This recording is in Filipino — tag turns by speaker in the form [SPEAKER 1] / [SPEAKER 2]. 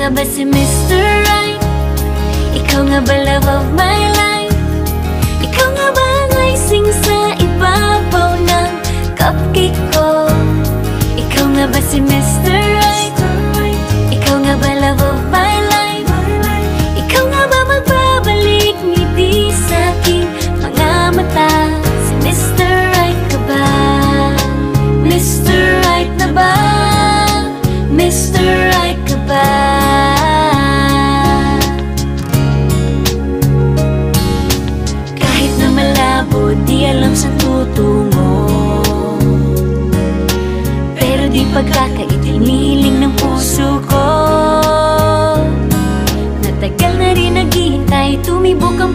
[SPEAKER 1] nga ba si Mr. Right? Ikaw nga ba love of my life? Ikaw nga ba ang icing sa ibabaw ng cupcake ko? Ikaw nga ba si Mr. Right? Ikaw nga ba love of my life? Ikaw nga ba magbabalik ngiti sa aking mga mata? Si Mr. Right ka ba? Mr. Right na ba? Mr. Right ka ba? Kahit na malabo, di alam saan tutungo, pero di pagkakaitiniling ng puso ko. Natagal na rin naghihintay, tumibok ang